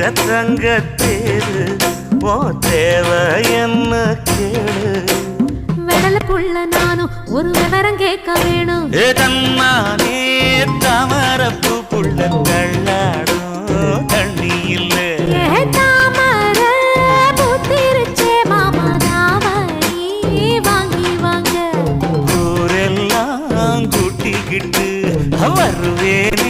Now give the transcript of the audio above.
தங்கத்தேரு ஓ தேவை என்ன கேளு வெடல புள்ள நானும் ஒரு விவரம் கேட்க வேணும் தன்னானே தாமரப்பு புள்ள தள்ளாடும் தண்ணி இல்ல தாமர பூத்திருச்சே மாமா தாவணி வாங்கி வாங்க ஊரெல்லாம் கூட்டிக்கிட்டு வருவேன்